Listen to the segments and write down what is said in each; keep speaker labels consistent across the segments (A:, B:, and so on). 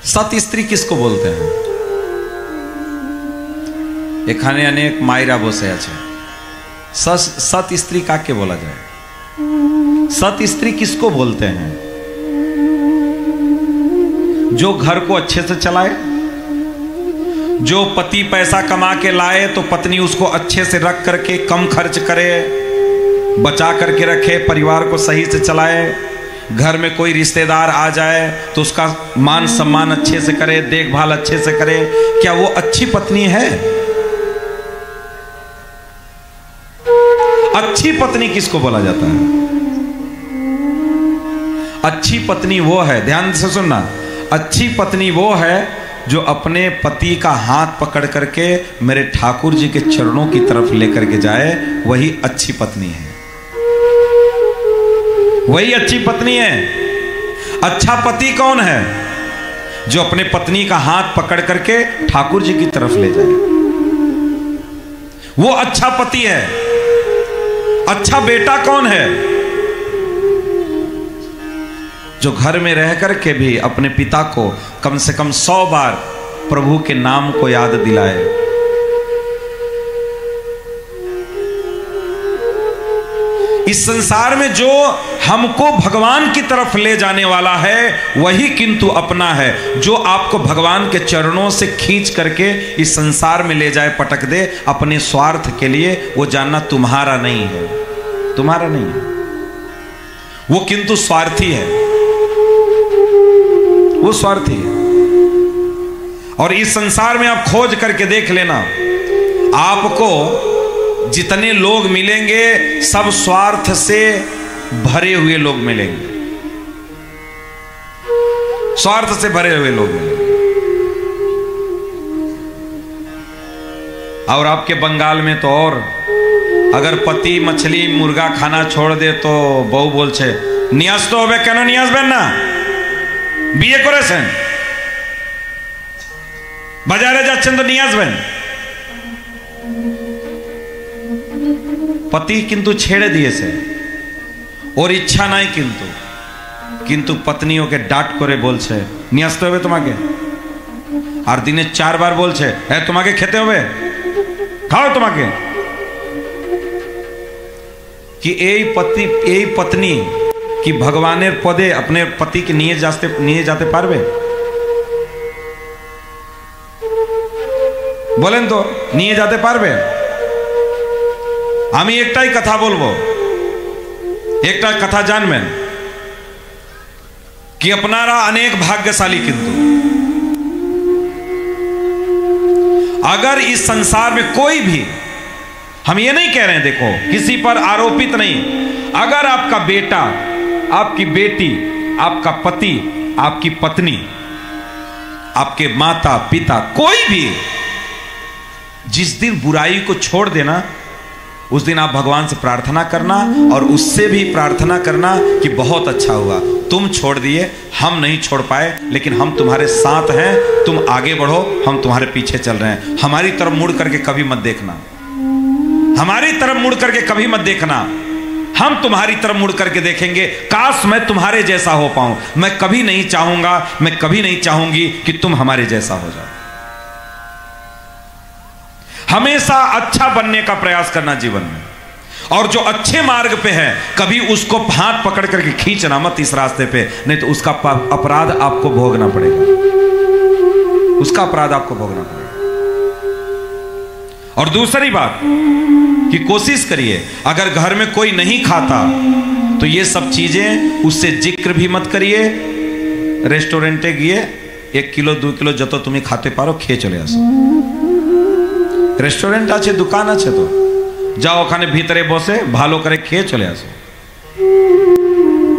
A: सत स्त्री किसको बोलते हैं? এখানে অনেক মায়েরা বসে আছে। सत स्त्री काके बोला जाए? सत स्त्री किसको बोलते हैं? जो घर को अच्छे से चलाए, जो पति पैसा कमा के लाए तो पत्नी उसको अच्छे से रख करके कम खर्च करे, बचा करके रखे, परिवार को सही से चलाए। घर में कोई रिश्तेदार आ जाए तो उसका मान सम्मान अच्छे से करे, देखभाल अच्छे से करे। क्या वो अच्छी पत्नी है? अच्छी पत्नी किसको बोला जाता है? अच्छी पत्नी वो है, ध्यान से सुनना, अच्छी पत्नी वो है जो अपने पति का हाथ पकड़ करके मेरे ठाकुर जी के चरणों की तरफ लेकर के जाए, वही अच्छी पत्नी है, वही अच्छी पत्नी है। अच्छा पति कौन है? जो अपने पत्नी का हाथ पकड़ करके ठाकुर जी की तरफ ले जाए, वो अच्छा पति है। अच्छा बेटा कौन है? जो घर में रह करके भी अपने पिता को कम से कम 100 बार प्रभु के नाम को याद दिलाए। इस संसार में जो हमको भगवान की तरफ ले जाने वाला है वही किंतु अपना है। जो आपको भगवान के चरणों से खींच करके इस संसार में ले जाए, पटक दे अपने स्वार्थ के लिए, वो जानना तुम्हारा नहीं है, तुम्हारा नहीं है, वो किंतु स्वार्थी है, वो स्वार्थी है। और इस संसार में आप खोज करके देख लेना, आपको जितने लोग मिलेंगे सब स्वार्थ से भरे हुए लोग मिलेंगे, स्वार्थ से भरे हुए लोग मिलेंगे। और आपके बंगाल में तो और, अगर पति मछली मुर्गा खाना छोड़ दे तो बहू बोल छे नियास तो होबे, केन निये आसबेन ना, বিয়ে করেছেন, বাজারে যাচ্ছেন তো নিয়ে আসবেন। पति किंतु छेड़े दिए से और इच्छा नहीं किंतु पत्नियों के डांट करे बोल छे निये आसते होबे तुम्हाके, और दिने 4 बार बोल छे ए तुम्हाके खेते होबे, खाओ तुम्हाके। कि এই पत्नी कि भगवानेर पदे अपने पति के निये जाते पारबे? बोलें तो निये जाते पारबे? आमी एकटाई कथा बोलबो, एकटा कथा जानबेन कि अपनारा अनेक भाग्यशाली, किंतु अगर इस संसार में कोई भी, हम ये नहीं कह रहे हैं, देखो किसी पर आरोपित नहीं, अगर आपका बेटा, आपकी बेटी, आपका पति, आपकी पत्नी, आपके माता पिता, कोई भी जिस दिन बुराई को छोड़ देना, उस दिन आप भगवान से प्रार्थना करना, और उससे भी प्रार्थना करना कि बहुत अच्छा हुआ तुम छोड़ दिए, हम नहीं छोड़ पाए, लेकिन हम तुम्हारे साथ हैं, तुम आगे बढ़ो, हम तुम्हारे पीछे चल रहे हैं। हमारी तरफ मुड़ करके कभी मत देखना, हमारी तरफ मुड़ करके कभी मत देखना, हम तुम्हारी तरफ मुड़ करके देखेंगे। काश मैं तुम्हारे जैसा हो पाऊं, मैं कभी नहीं चाहूंगा, मैं कभी नहीं चाहूंगी कि तुम हमारे जैसा हो जाओ। हमेशा अच्छा बनने का प्रयास करना जीवन में, और जो अच्छे मार्ग पे है कभी उसको हाथ पकड़ करके खींचना मत इस रास्ते पे, नहीं तो उसका अपराध आपको भोगना पड़ेगा, उसका अपराध आपको भोगना पड़ेगा। और दूसरी बात कि कोशिश करिए, अगर घर में कोई नहीं खाता तो ये सब चीजें उससे जिक्र भी मत करिए। रेस्टोरेंटे गए 1 किलो 2 किलो जो तुम्हें खाते पारो खेয়ে चले आसो। रेस्टोरेंट आछे, दुकान आछे, तो जाओ ओखाने भीतरे बसे भालो करे खेয়ে चले आसो।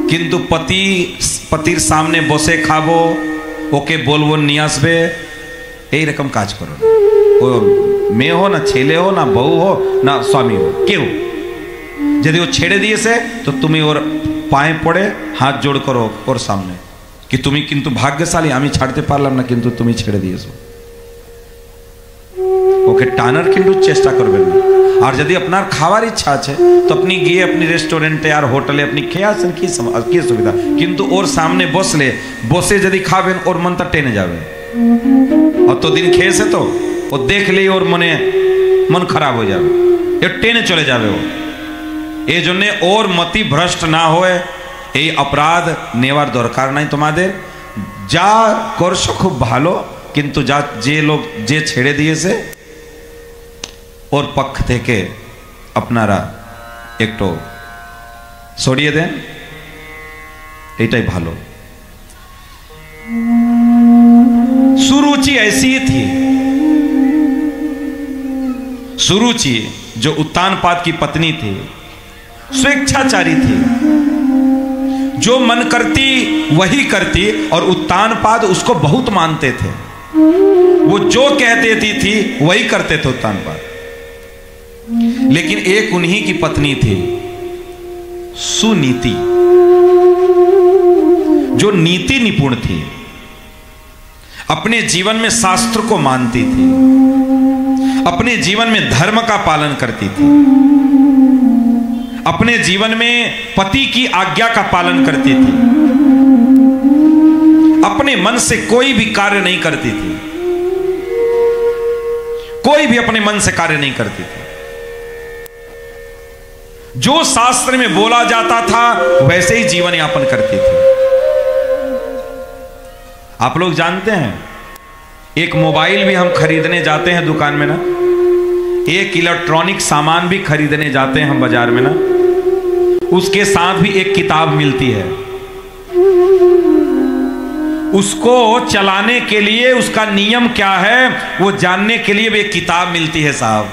A: किंतु पतिर सामने बसे खाबो, ओके बोलबो निये आसबे, এই রকম কাজ করো না। ও মেয়ে हो ना छेले हो ना बहू हो ना स्वामी हो, क्यों यदि वो छेड़े दिए से तो तुम्हें और पाए पड़े हाथ जोड़ करो और सामने कि तुम्हें किंतु भाग्यशाली, आमी छाड़ते पारलाम ना, किंतु तुम्हें छेड़े दिए। ओके टानार किन्तु चेष्टा करबेन ना। और यदि अपनार खावार इच्छा है तो अपनी गए अपनी रेस्टुरेंटे और होटेले अपनी खेयासें की सुविधा, किन्तु ओर सामने बसले बसे यदि खाबेन ओर मन टेने जाबे। और तो दिन खेয়েছে तो वो देख ले और मन खराब हो जाए, ये टेने चले जाए। वो ये जन्ने और मति भ्रष्ट ना होए এই अपराध नेवार दरकार नहीं तुम्हारे। जा करছো खूब भालो, किन्तु जा जे लोग जे छेड़े दिए से और पक्ष থেকে আপনারা একটু সরিয়ে দেন, এটাই ভালো। सुरुचि ऐसी ही थी। सुरुचि जो उत्तानपाद की पत्नी थी, स्वेच्छाचारी थी, जो मन करती वही करती, और उत्तानपाद उसको बहुत मानते थे। वो जो कहते थी वही करते थे उत्तानपाद। लेकिन एक उन्हीं की पत्नी थी सुनीति, जो नीति निपुण थी, अपने जीवन में शास्त्र को मानती थी, अपने जीवन में धर्म का पालन करती थी, अपने जीवन में पति की आज्ञा का पालन करती थी, अपने मन से कोई भी कार्य नहीं करती थी, कोई भी अपने मन से कार्य नहीं करती थी। जो शास्त्र में बोला जाता था वैसे ही जीवन यापन करती थी। आप लोग जानते हैं, एक मोबाइल भी हम खरीदने जाते हैं दुकान में ना, एक इलेक्ट्रॉनिक सामान भी खरीदने जाते हैं हम बाजार में ना, उसके साथ भी एक किताब मिलती है। उसको चलाने के लिए उसका नियम क्या है वो जानने के लिए भी एक किताब मिलती है साहब।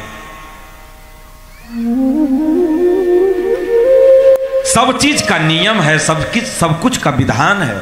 A: सब चीज का नियम है, सब कुछ का विधान है।